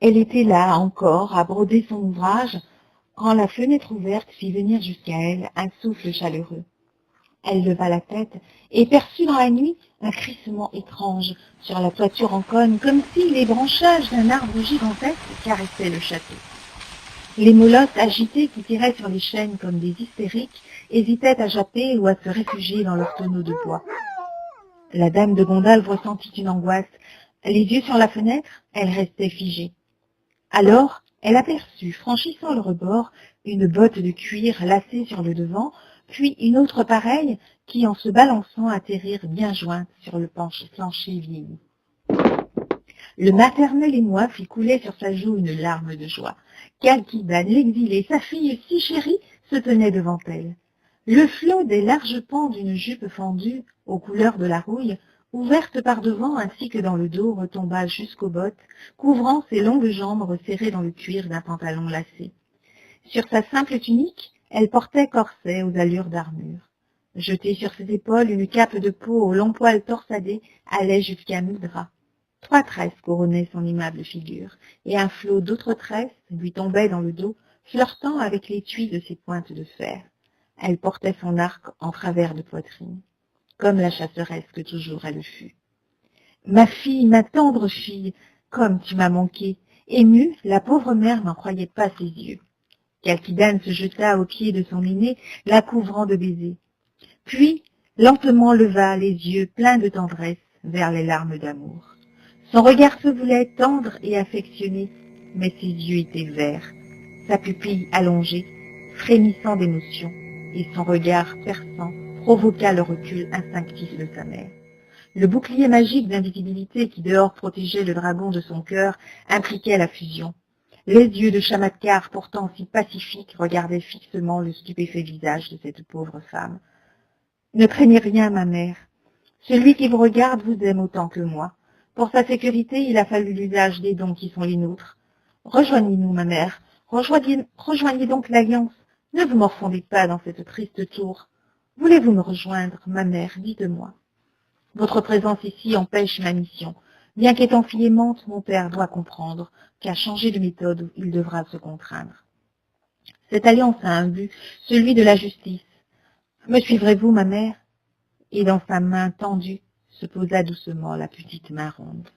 Elle était là encore, à broder son ouvrage, quand la fenêtre ouverte fit venir jusqu'à elle un souffle chaleureux. Elle leva la tête et perçut dans la nuit un crissement étrange sur la toiture en cône, comme si les branchages d'un arbre gigantesque caressaient le château. Les molottes agitées qui tiraient sur les chaînes comme des hystériques hésitaient à japper ou à se réfugier dans leurs tonneaux de bois. La dame de Gondalf ressentit une angoisse. Les yeux sur la fenêtre, elle restait figée. Alors, elle aperçut, franchissant le rebord, une botte de cuir lacée sur le devant, puis une autre pareille qui, en se balançant, atterrirent bien jointes sur le plancher vieilli. Le maternel émoi fit couler sur sa joue une larme de joie. Cálquidan, l'exilé, sa fille si chérie, se tenaient devant elle. Le flot des larges pans d'une jupe fendue, aux couleurs de la rouille, ouverte par devant ainsi que dans le dos, retomba jusqu'aux bottes, couvrant ses longues jambes resserrées dans le cuir d'un pantalon lacé. Sur sa simple tunique, elle portait corset aux allures d'armure. Jetée sur ses épaules, une cape de peau aux longs poils torsadés allait jusqu'à mi-bras. 3 tresses couronnaient son aimable figure, et un flot d'autres tresses lui tombait dans le dos, flirtant avec l'étui de ses pointes de fer. Elle portait son arc en travers de poitrine, comme la chasseresse que toujours elle fut. « Ma fille, ma tendre fille, comme tu m'as manqué !» Émue, la pauvre mère n'en croyait pas ses yeux. Cálquidan se jeta aux pieds de son aînée, la couvrant de baisers. Puis, lentement leva les yeux pleins de tendresse vers les larmes d'amour. Son regard se voulait tendre et affectionné, mais ses yeux étaient verts, sa pupille allongée, frémissant d'émotion, et son regard perçant provoqua le recul instinctif de sa mère. Le bouclier magique d'invisibilité qui dehors protégeait le dragon de son cœur impliquait la fusion. Les yeux de Chamatkar, pourtant si pacifiques, regardaient fixement le stupéfait visage de cette pauvre femme. « Ne craignez rien, ma mère. Celui qui vous regarde vous aime autant que moi. Pour sa sécurité, il a fallu l'usage des dons qui sont les nôtres. Rejoignez-nous, ma mère. Rejoignez donc l'Alliance. Ne vous morfondez pas dans cette triste tour. Voulez-vous me rejoindre, ma mère, dites-moi. Votre présence ici empêche ma mission. Bien qu'étant fille aimante, mon père doit comprendre qu'à changer de méthode, il devra se contraindre. Cette alliance a un but, celui de la justice. Me suivrez-vous, ma mère ?» Et dans sa main tendue se posa doucement la petite main ronde.